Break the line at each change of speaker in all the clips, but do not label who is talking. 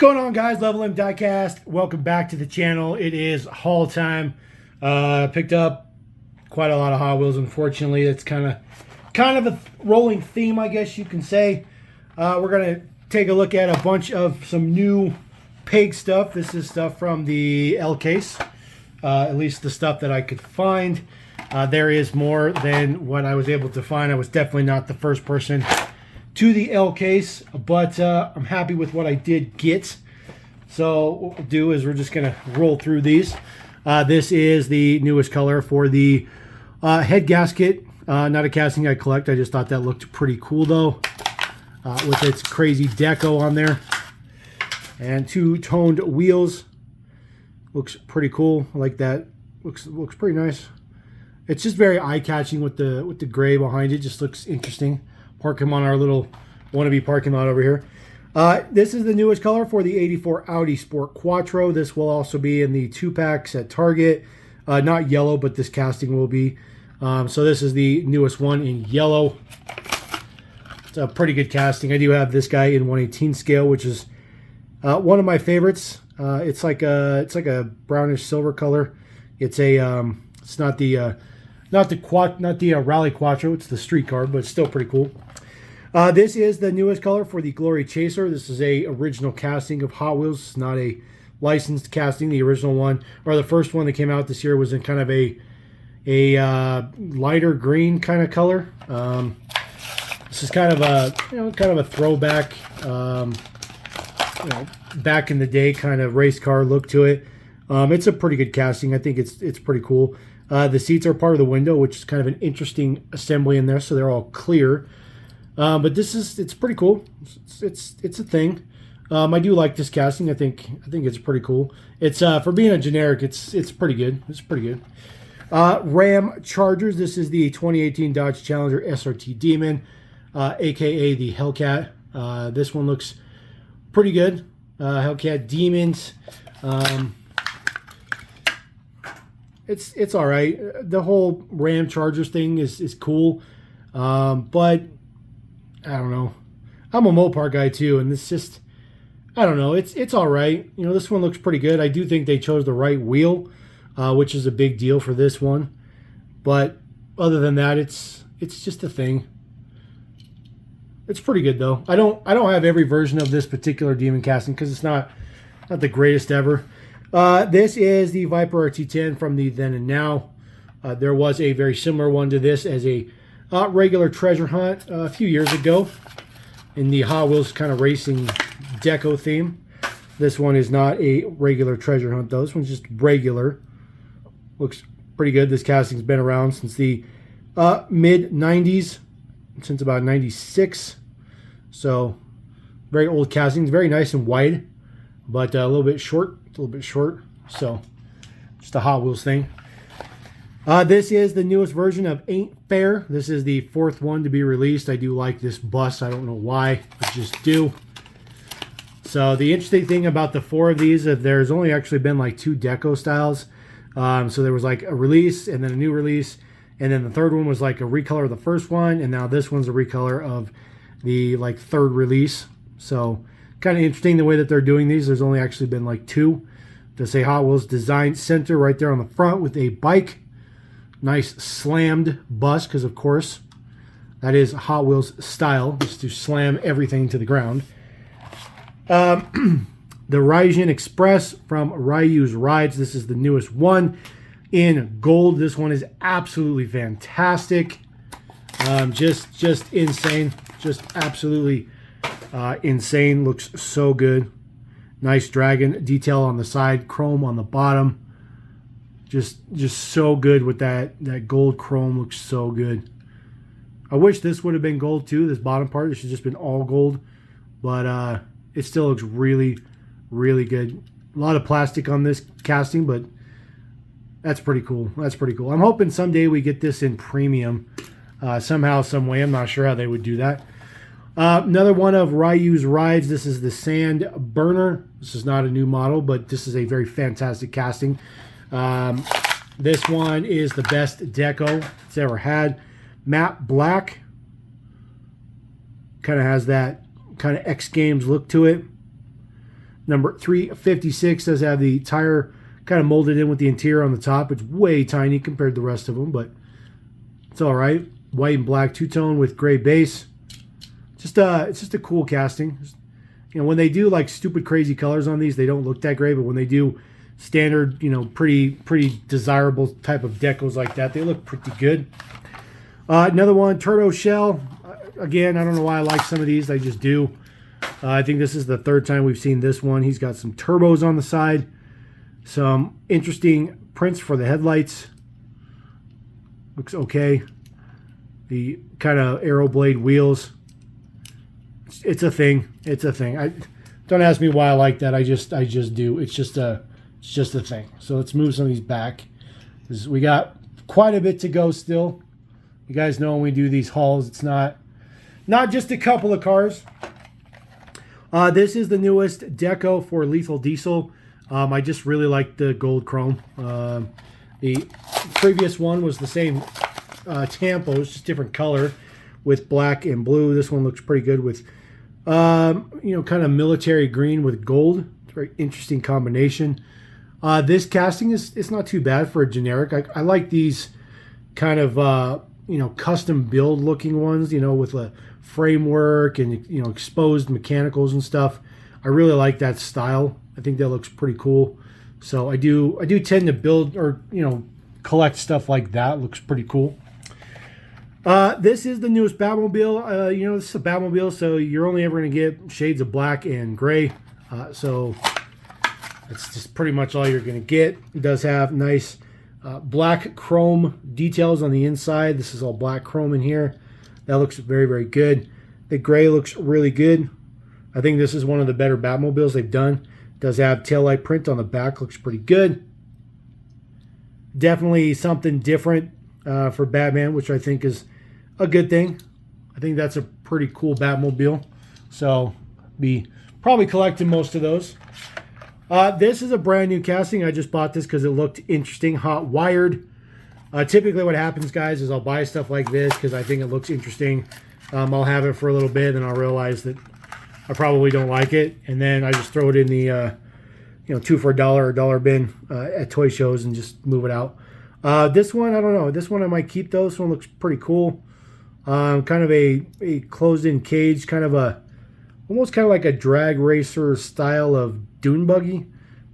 Going on, guys? LevelMDiecast. Welcome back to the channel. It is haul time. Picked up quite a lot of Hot Wheels. Unfortunately, it's kind of a rolling theme, I guess you can say. We're gonna take a look at a bunch of some new Peg stuff. This is stuff from the L case, at least the stuff that I could find. There is more than what I was able to find. I was definitely not the first person to the L case, but I'm happy with what I did get. So what we'll do is we're just gonna roll through these. This is the newest color for the head gasket. Not a casting I collect. I just thought that looked pretty cool though, with its crazy deco on there and two-toned wheels. Looks pretty cool. I like that. Looks pretty nice. It's just very eye-catching with the gray behind it. Just looks interesting. Park him on our little wannabe parking lot over here. This is the newest color for the 84 Audi Sport Quattro. This will also be in the 2-packs at Target. Not yellow, but this casting will be. So this is the newest one in yellow. It's a pretty good casting. I do have this guy in 1/18 scale, which is one of my favorites. It's like a brownish silver color. It's not the Rally Quattro. It's the street car, but it's still pretty cool. This is the newest color for the Glory Chaser. This is a original casting of Hot Wheels. It's not a licensed casting. The original one, or the first one that came out this year, was in kind of a lighter green kind of color. This is kind of a throwback, back in the day kind of race car look to it. It's a pretty good casting. I think it's pretty cool. The seats are part of the window, which is kind of an interesting assembly in there, so they're all clear. But it's pretty cool. It's a thing. I do like this casting. I think it's pretty cool. It's for being a generic, it's pretty good. It's pretty good. Ram Chargers. This is the 2018 Dodge Challenger SRT Demon, aka the Hellcat. This one looks pretty good. Hellcat Demons. It's all right. The whole Ram Chargers thing is cool, but I don't know. I'm a Mopar guy too, and this just, I don't know. It's all right. This one looks pretty good. I do think they chose the right wheel, which is a big deal for this one. But other than that, it's just a thing. It's pretty good though. I don't have every version of this particular Demon casting because it's not the greatest ever. This is the Viper Rt10 from the Then and Now. There was a very similar one to this as a regular treasure hunt a few years ago in the Hot Wheels kind of racing deco theme. This one is not a regular treasure hunt though. This one's just regular. Looks pretty good. This casting's been around since the mid-90s, since about 96. So very old casting. It's very nice and wide, but a little bit short. So just a Hot Wheels thing. This is the newest version of Ain't Fair. This is the 4th one to be released. I do like this bus. I don't know why. I just do. So the interesting thing about the 4 of these is there's only actually been like 2 deco styles. So there was like a release and then a new release. And then the 3rd one was like a recolor of the 1st one. And now this one's a recolor of the 3rd release. So kind of interesting the way that they're doing these. There's only actually been like 2. To say Hot Wheels Design Center right there on the front with a bike. Nice slammed bus, because of course that is Hot Wheels style, is to slam everything to the ground. The Ryujin Express from Ryu's Rides. This is the newest one in gold. This one is absolutely fantastic. Just insane. Just absolutely insane. Looks so good. Nice dragon detail on the side, chrome on the bottom. Just so good with that gold chrome. Looks so good. I wish this would have been gold too. This bottom part, it should have just been all gold, but it still looks really, really good. A lot of plastic on this casting, but that's pretty cool. That's pretty cool. I'm hoping someday we get this in premium somehow, some way. I'm not sure how they would do that. Another one of Ryu's Rides. This is the Sand Burner. This is not a new model, but this is a very fantastic casting. This one is the best deco it's ever had. Matte black. Kind of has that kind of X Games look to it. Number 356 does have the tire kind of molded in with the interior on the top. It's way tiny compared to the rest of them, but it's all right. White and black two-tone with gray base. It's just a cool casting. You know, when they do like stupid crazy colors on these, they don't look that great, but when they do standard, you know, pretty desirable type of decals like that, they look pretty good. Another one, turbo shell. Again, I don't know why I like some of these. I just do. I think this is the third time we've seen this one. He's got some turbos on the side. Some interesting prints for the headlights. Looks okay. The kind of arrow blade wheels. It's a thing. It's a thing. Don't ask me why I like that. I just do. It's just a thing. So let's move some of these back. We got quite a bit to go still. You guys know when we do these hauls, it's not just a couple of cars. This is the newest deco for Lethal Diesel. I just really like the gold chrome. The previous one was the same Tampo, it's just different color with black and blue. This one looks pretty good with, you know, kind of military green with gold. It's a very interesting combination. This casting is not too bad for a generic. I like these kind of, you know, custom build looking ones, you know, with a framework and, you know, exposed mechanicals and stuff. I really like that style. I think that looks pretty cool. So I do tend to build or, you know, collect stuff like that. Looks pretty cool. This is the newest Batmobile. You know, this is a Batmobile, so you're only ever going to get shades of black and gray. So that's just pretty much all you're going to get. It does have nice black chrome details on the inside. This is all black chrome in here. That looks very, very good. The gray looks really good. I think this is one of the better Batmobiles they've done. It does have taillight print on the back. Looks pretty good. Definitely something different for Batman, which I think is a good thing. I think that's a pretty cool Batmobile. So be probably collecting most of those. This is a brand new casting. I just bought this because it looked interesting. Hot wired. Typically what happens, guys, is I'll buy stuff like this because I think it looks interesting. I'll have it for a little bit and I'll realize that I probably don't like it. And then I just throw it in the, you know, 2 for $1 or $1 bin at toy shows and just move it out. This one, I don't know. This one I might keep though. This one looks pretty cool. Kind of a closed-in cage, kind of a, almost kind of like a drag racer style of dune buggy.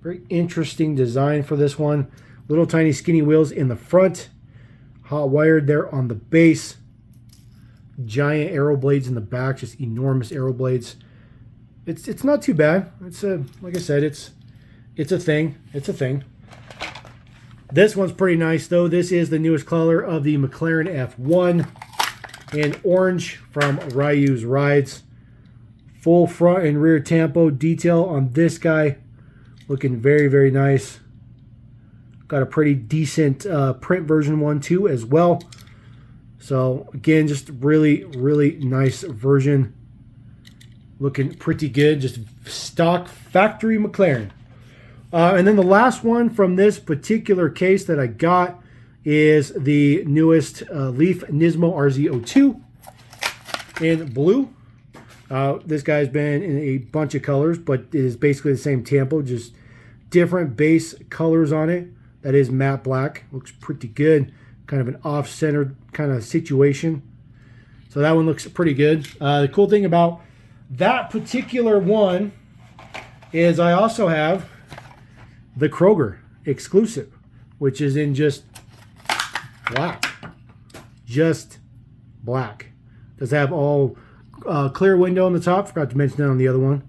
Very interesting design for this one. Little tiny skinny wheels in the front. Hot wired there on the base. Giant arrow blades in the back, just enormous arrow blades. It's not too bad. It's a, like I said, it's a thing. It's a thing. This one's pretty nice though. This is the newest color of the Mclaren F1 in orange from Ryu's Rides. Full front and rear Tampo detail on this guy. Looking very, very nice. Got a pretty decent print version one too as well. So again, just really, really nice version. Looking pretty good. Just stock factory McLaren. And then the last one from this particular case that I got is the newest Leaf Nismo RZ02 in blue. This guy's been in a bunch of colors, but it is basically the same Tampo, just different base colors on it. That is matte black. Looks pretty good. Kind of an off-centered kind of situation. So that one looks pretty good. The cool thing about that particular one is I also have the Kroger exclusive, which is in just black. Just black. Does have all clear window on the top. Forgot to mention that on the other one.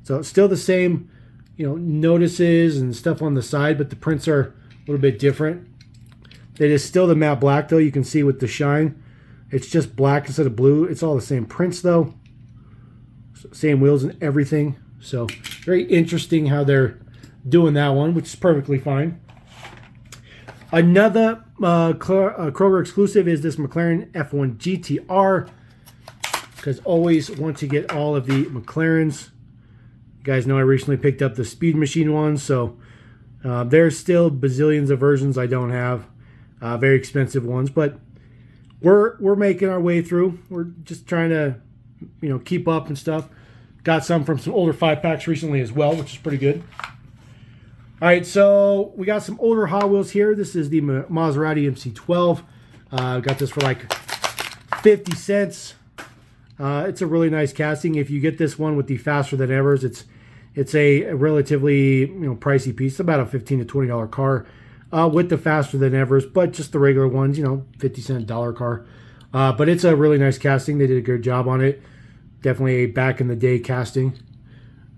So it's still the same, you know, notices and stuff on the side, but the prints are a little bit different. It is still the matte black though. You can see with the shine. It's just black instead of blue. It's all the same prints though. Same wheels and everything. So very interesting how they're doing that one, which is perfectly fine. Another Kroger exclusive is this Mclaren F1 Gtr, because always want to get all of the McLarens. You guys know I recently picked up the Speed Machine one, so there's still bazillions of versions I don't have, very expensive ones, but we're making our way through. We're just trying to, you know, keep up and stuff. Got some from some older 5-packs recently as well, which is pretty good. All right, so we got some older Hot Wheels here. This is the Maserati Mc12. Got this for like 50 cents. It's a really nice casting. If you get this one with the faster than evers, it's a relatively pricey piece, about a $15 to $20 car with the faster than evers, but just the regular ones, 50-cent dollar car. But it's a really nice casting. They did a good job on it. Definitely a back in the day casting.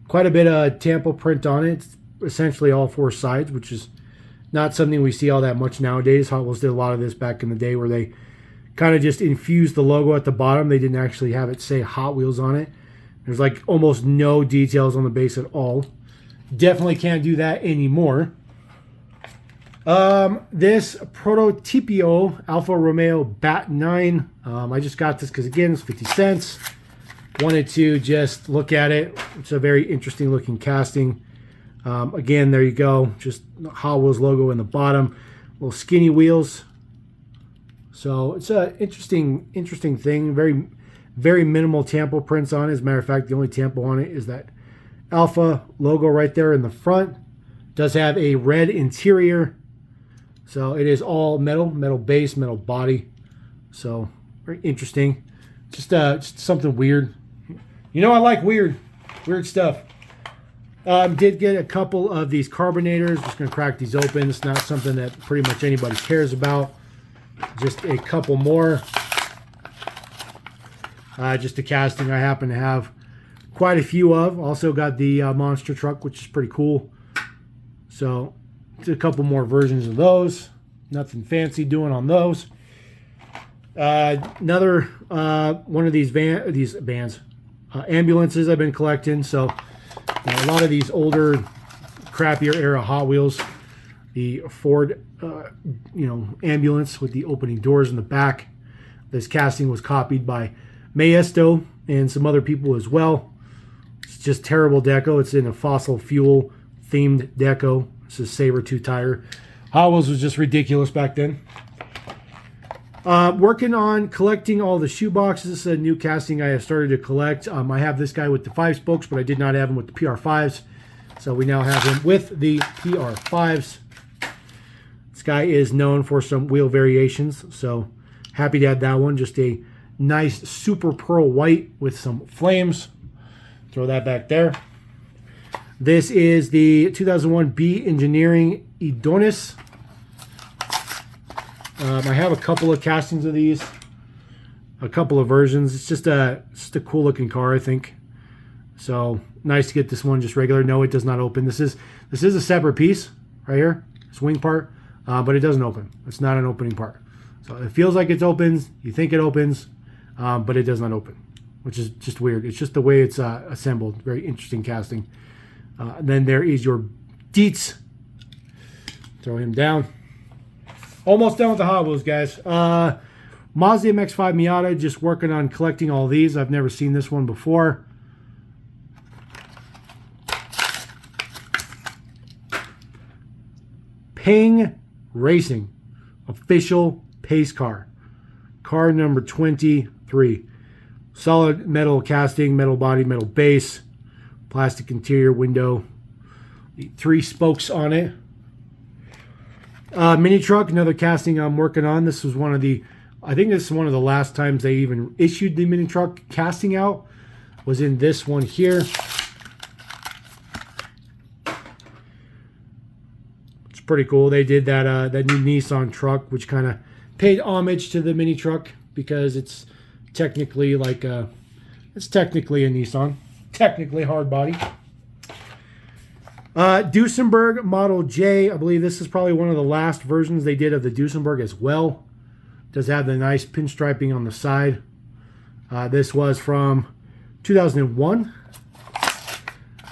Quite a bit of Tampa print on it. It's essentially all 4 sides, which is not something we see all that much nowadays. Hot Wheels did a lot of this back in the day where they kind of just infused the logo at the bottom. They didn't actually have it say Hot Wheels on it. There's like almost no details on the base at all. Definitely can't do that anymore. This Prototipio Alfa Romeo Bat 9. I just got this because, again, it's 50 cents. Wanted to just look at it. It's a very interesting looking casting. Again, there you go. Just Hot Wheels logo in the bottom. Little skinny wheels. So it's an interesting thing. Very, very minimal tampo prints on it. As a matter of fact, the only tampo on it is that Alpha logo right there in the front. Does have a red interior. So it is all metal base, metal body. So very interesting. Just something weird. I like weird stuff. Did get a couple of these Carbonators. Just gonna crack these open. It's not something that pretty much anybody cares about. Just a couple more. Just a casting I happen to have quite a few of. Also got the monster truck, which is pretty cool. So a couple more versions of those. Nothing fancy doing on those. Another one of these ambulances I've been collecting. So a lot of these older, crappier era Hot Wheels. The Ford, ambulance with the opening doors in the back. This casting was copied by Maesto and some other people as well. It's just terrible deco. It's in a fossil fuel themed deco. This is Saber-tooth tire. Hot Wheels was just ridiculous back then. Working on collecting all the shoe boxes. This is a new casting I have started to collect. I have this guy with the 5 spokes, but I did not have him with the PR5s. So we now have him with the PR5s. This guy is known for some wheel variations, so happy to add that one. Just a nice super pearl white with some flames. Throw that back there. This is the 2001 B Engineering Idonis. I have a couple of castings of these, a couple of versions. It's just a cool looking car, I think. So nice to get this one just regular. No, it does not open. This is a separate piece right here, this wing part, but it doesn't open. It's not an opening part. So it feels like it opens. You think it opens, but it does not open, which is just weird. It's just the way it's assembled. Very interesting casting. Then there is your Dietz. Throw him down. Almost done with the Hot Wheels, guys. Maziam X5 Miata, just working on collecting all these. I've never seen this one before. Ping Racing, official pace car. Car number 23. Solid metal casting, metal body, metal base, plastic interior window. 3 spokes on it. Mini truck, another casting I'm working on. This was I think this is one of the last times they even issued the mini truck casting out. Was in this one here. It's pretty cool. They did that new Nissan truck, which kind of paid homage to the mini truck because it's technically it's technically a Nissan, technically hard body. Duesenberg Model J. I believe this is probably one of the last versions they did of the Duesenberg as well. Does have the nice pinstriping on the side. This was from 2001.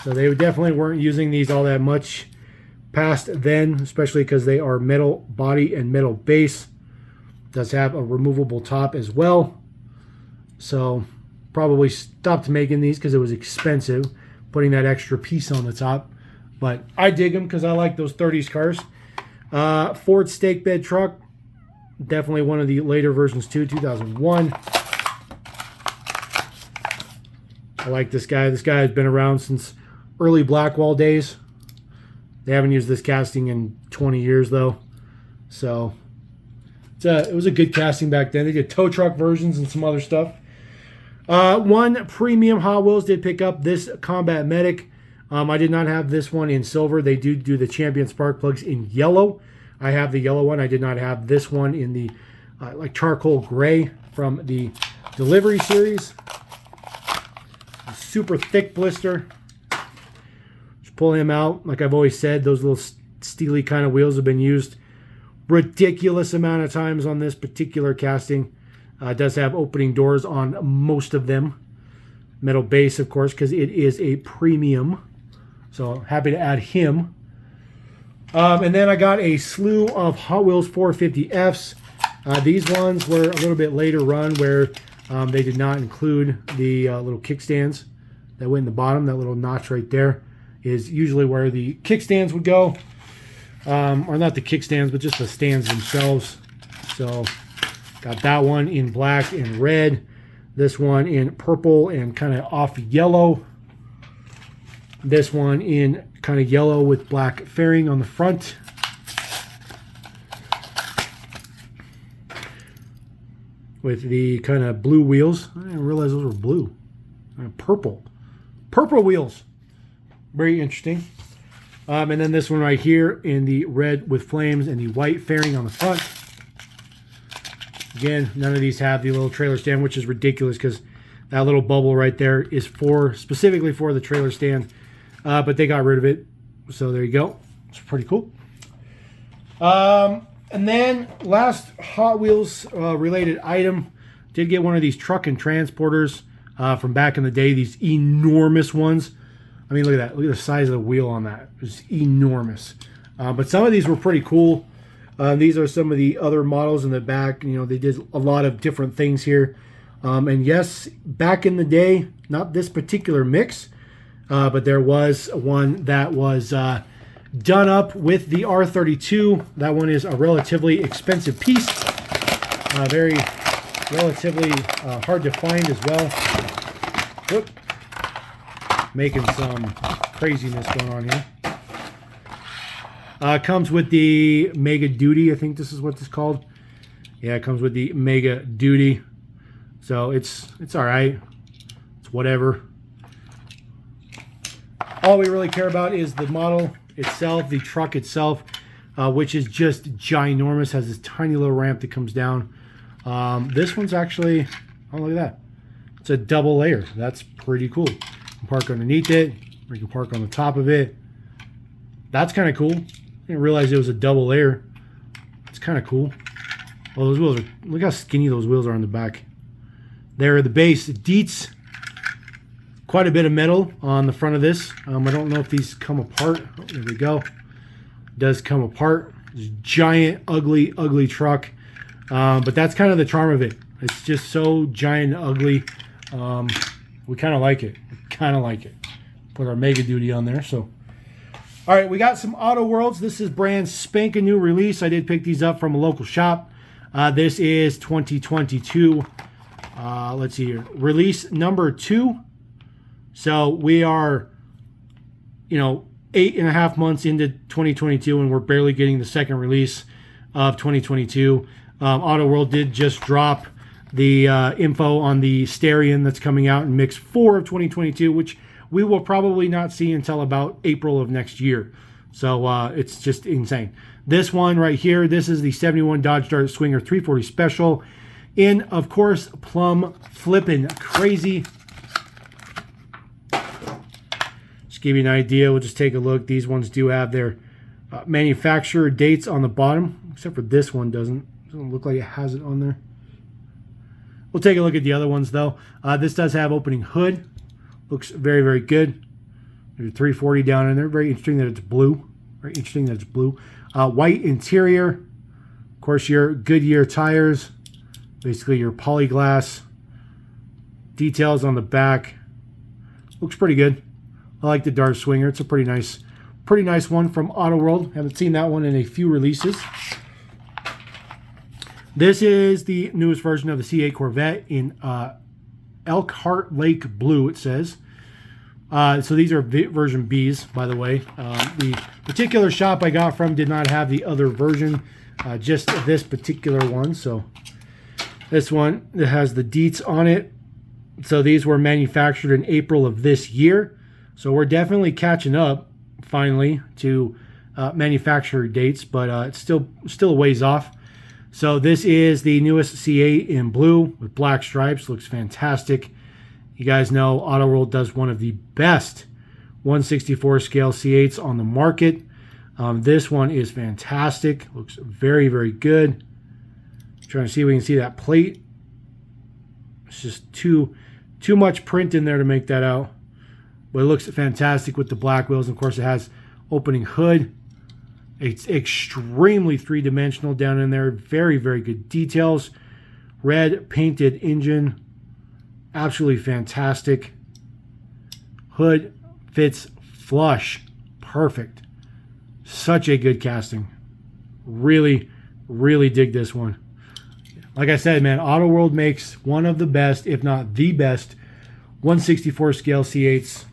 So they definitely weren't using these all that much past then, especially because they are metal body and metal base. Does have a removable top as well. So probably stopped making these because it was expensive, putting that extra piece on the top. But I dig them because I like those 30s cars. Ford stake bed truck. Definitely one of the later versions too, 2001. I like this guy. This guy has been around since early Blackwall days. They haven't used this casting in 20 years though. So it was a good casting back then. They did tow truck versions and some other stuff. One premium Hot Wheels did pick up this Combat Medic. I did not have this one in silver. They do the Champion spark plugs in yellow. I have the yellow one. I did not have this one in the like charcoal gray from the Delivery series. A super thick blister. Just pull him out. Like I've always said, those little steely kind of wheels have been used ridiculous amount of times on this particular casting. It does have opening doors on most of them. Metal base, of course, because it is a premium. So happy to add him. And then I got a slew of Hot Wheels 450Fs. These ones were a little bit later run where they did not include the little kickstands that went in the bottom. That little notch right there is usually where the kickstands would go. Or not the kickstands, but just the stands themselves. So got that one in black and red. This one in purple and kind of off yellow. This one in kind of yellow with black fairing on the front. With the kind of blue wheels. I didn't realize those were blue. Purple. Purple wheels. Very interesting. And then this one right here in the red with flames and the white fairing on the front. Again, none of these have the little trailer stand, which is ridiculous because that little bubble right there is specifically for the trailer stand. But they got rid of it. So there you go. It's pretty cool. And then last Hot Wheels related item. Did get one of these truck and transporters from back in the day. These enormous ones. I mean, look at that. Look at the size of the wheel on that. It's enormous. But some of these were pretty cool. These are some of the other models in the back. You know, they did a lot of different things here. And yes, back in the day, not this particular mix, but there was one that was done up with the R32. That one is a relatively expensive piece. Very relatively hard to find as well. Whoop. Making some craziness going on here. Comes with the Mega Duty. I think this is what this is called. Yeah, it comes with the Mega Duty. So it's all right. It's whatever. All we really care about is the model itself, the truck itself, which is just ginormous. Has this tiny little ramp that comes down. This one's actually, oh, look at that. It's a double layer. That's pretty cool. You can park underneath it, or you can park on the top of it. That's kind of cool. I didn't realize it was a double layer. It's kind of cool. Oh, those wheels are, look how skinny those wheels are on the back. There, the base, Dietz. Quite a bit of metal on the front of this. I don't know if these come apart. Oh, there we go. It does come apart. It's a giant, ugly, ugly truck. But that's kind of the charm of it. It's just so giant and ugly. We kind of like it. Put our Mega Duty on there. So, all right, we got some Autoworlds. This is brand spanking new release. I did pick these up from a local shop. This is 2022. Let's see here. Release number 2. So we are, 8.5 months into 2022, and we're barely getting the second release of 2022. Autoworld did just drop the info on the Starion that's coming out in Mix 4 of 2022, which we will probably not see until about April of next year. So it's just insane. This one right here, this is the 71 Dodge Dart Swinger 340 Special in, of course, plum flippin' crazy. Just give you an idea. We'll just take a look. These ones do have their manufacturer dates on the bottom, except for this one doesn't look like it has it on there. We'll take a look at the other ones though. This does have opening hood. Looks very, very good. There's a 340 down in there. Very interesting that it's blue. Very interesting that it's blue. White interior. Of course, your Goodyear tires. Basically your polyglass. Details on the back. Looks pretty good. I like the Dart Swinger. It's a pretty nice one from Autoworld. Haven't seen that one in a few releases. This is the newest version of the C8 Corvette in Elkhart Lake Blue, it says. So these are version Bs, by the way. The particular shop I got from did not have the other version, just this particular one. So this one, it has the deets on it. So these were manufactured in April of this year. So we're definitely catching up, finally, to manufacturer dates, but it's still a ways off. So this is the newest C8 in blue with black stripes. Looks fantastic. You guys know Autoworld does one of the best 1/64 scale C8s on the market. This one is fantastic. Looks very, very good. Trying to see if we can see that plate. It's just too much print in there to make that out. But it looks fantastic with the black wheels. Of course, it has opening hood. It's extremely three-dimensional down in there. Very, very good details. Red painted engine. Absolutely fantastic. Hood fits flush. Perfect. Such a good casting. Really, really dig this one. Like I said, man, Autoworld makes one of the best, if not the best, 1/64 scale C8s,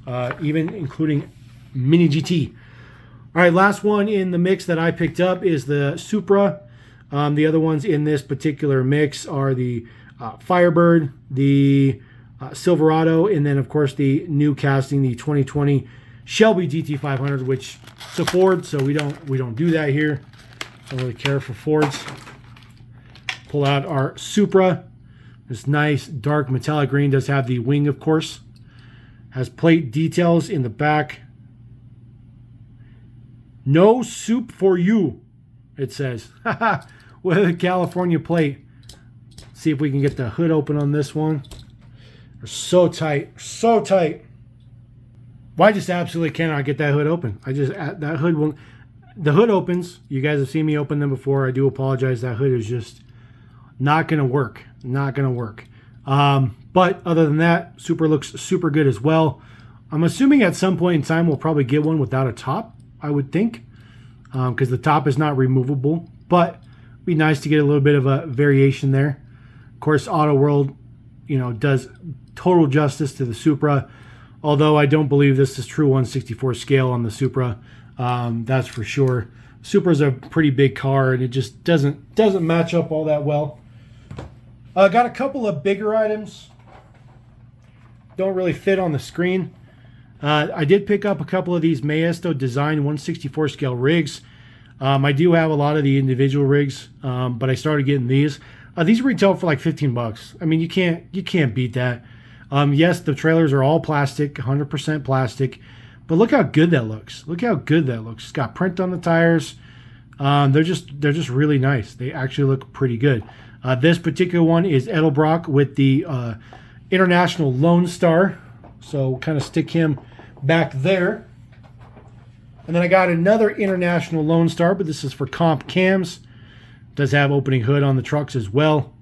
even including Mini GT. All right, last one in the mix that I picked up is the Supra. The other ones in this particular mix are the Firebird, the Silverado, and then, of course, the new casting, the 2020 Shelby GT500, which is a Ford, so we don't do that here. Don't really care for Fords. Pull out our Supra. This nice dark metallic green. Does have the wing, of course. Has plate details in the back. No soup for you, it says. With a California plate. See if we can get the hood open on this one. They're so tight. So tight. Well, I just absolutely cannot get that hood open. That hood will... The hood opens. You guys have seen me open them before. I do apologize. That hood is just not going to work. Not going to work. But other than that, Supra looks super good as well. I'm assuming at some point in time we'll probably get one without a top, I would think, because the top is not removable. But it'd be nice to get a little bit of a variation there. Of course, Autoworld, does total justice to the Supra. Although I don't believe this is true 1/64 scale on the Supra. That's for sure. Supra's a pretty big car, and it just doesn't match up all that well. Got a couple of bigger items. Don't really fit on the screen. I did pick up a couple of these Maesto design 1/64 scale rigs. I do have a lot of the individual rigs, but I started getting these. These retail for like 15 bucks. I mean, you can't beat that. Yes, the trailers are all plastic, 100% plastic, but look how good that looks. Look how good that looks. It's got print on the tires. They're just really nice. They actually look pretty good. This particular one is Edelbrock with the International Lone Star. So we'll kind of stick him back there. And then I got another International Lone Star, but this is for comp cams. Does have opening hood on the trucks as well.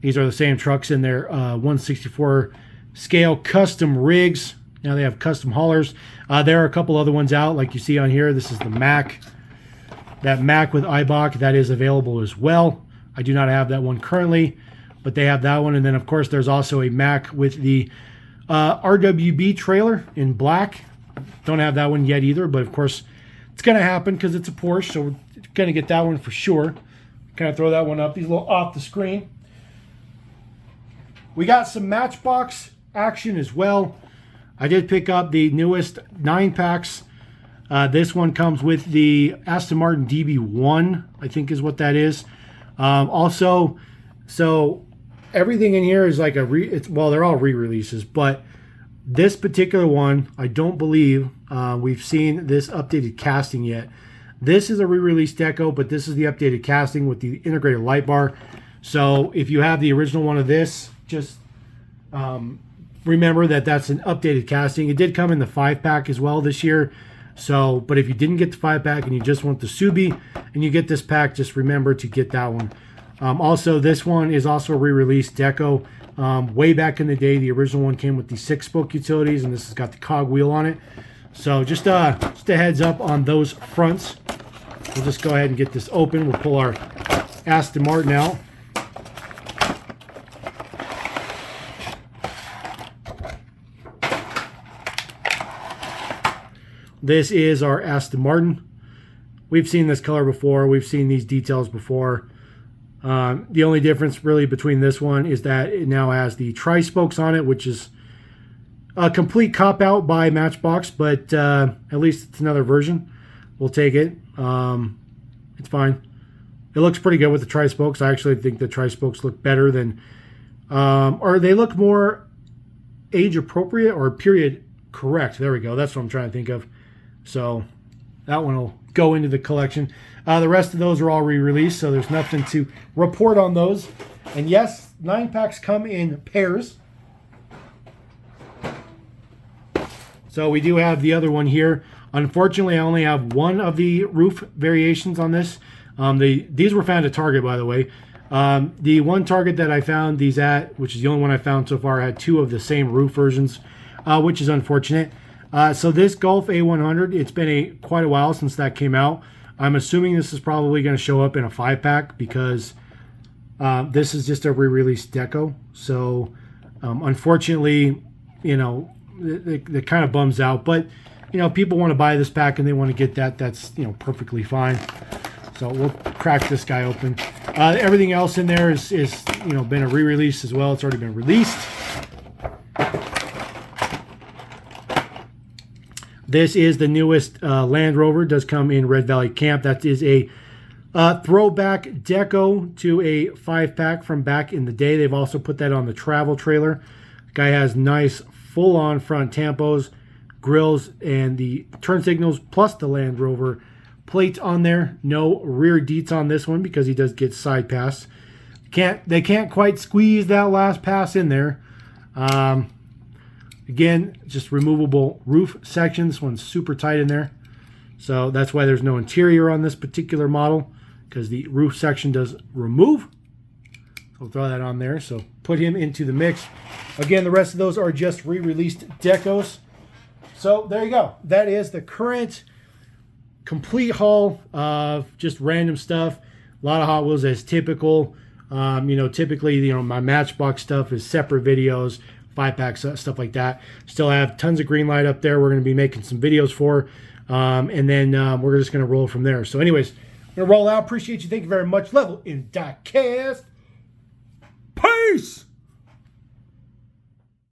These are the same trucks in their 1/64 scale custom rigs. Now they have custom haulers. There are a couple other ones out, like you see on here. This is the Mac. That Mac with Eibach, that is available as well. I do not have that one currently, but they have that one. And then, of course, there's also a Mac with the RWB trailer in black. Don't have that one yet either, but of course, it's going to happen because it's a Porsche, so we're going to get that one for sure. Kind of throw that one up. These a little off the screen. We got some Matchbox action as well. I did pick up the newest 9-packs. This one comes with the Aston Martin Db1, I think is what that is. Also, so everything in here is like well, they're all re-releases, but this particular one, I don't believe we've seen this updated casting yet. This is a re-release deco, but this is the updated casting with the integrated light bar. So if you have the original one of this, just remember that that's an updated casting. It did come in the 5-pack as well this year. So, but if you didn't get the 5-pack and you just want the Subi and you get this pack, just remember to get that one. Also, this one is also a re-release deco. Way back in the day, the original one came with the 6-spoke utilities, and this has got the cog wheel on it. So just a heads up on those fronts. We'll just go ahead and get this open. We'll pull our Aston Martin out. This is our Aston Martin. We've seen this color before. We've seen these details before. The only difference really between this one is that it now has the tri-spokes on it, which is a complete cop-out by Matchbox, but at least it's another version. We'll take it. It's fine. It looks pretty good with the tri-spokes. I actually think the tri-spokes look better than, or they look more age-appropriate or period correct. There we go. That's what I'm trying to think of. So that one will go into the collection. The rest of those are all re-released, so there's nothing to report on those. And yes, 9-packs come in pairs. So we do have the other one here. Unfortunately, I only have one of the roof variations on this. These were found at Target, by the way. The one Target that I found these at, which is the only one I found so far, had two of the same roof versions, which is unfortunate. So this Golf A100, it's been quite a while since that came out. I'm assuming this is probably going to show up in a 5-pack because this is just a re-released deco. So unfortunately, you know, it kind of bums out. But, you know, people want to buy this pack and they want to get that. That's, you know, perfectly fine. So we'll crack this guy open. Everything else in there is you know, been a re-release as well. It's already been released. This is the newest Land Rover. It does come in Red Valley Camp. That is a throwback deco to a 5-pack from back in the day. They've also put that on the travel trailer. The guy has nice full-on front tampos, grills, and the turn signals, plus the Land Rover plate on there. No rear deets on this one because he does get side pass. They can't quite squeeze that last pass in there. Again, just removable roof section. This one's super tight in there. So that's why there's no interior on this particular model, because the roof section does remove. So we'll throw that on there. So put him into the mix. Again, the rest of those are just re-released decos. So there you go. That is the current complete haul of just random stuff. A lot of Hot Wheels as typical. You know, typically, you know, my Matchbox stuff is separate videos, 5-packs, stuff like that. Still have tons of green light up there. We're going to be making some videos for. And then we're just going to roll from there. So anyways, I'm going to roll out. Appreciate you. Thank you very much. LevelMDiecast. Peace!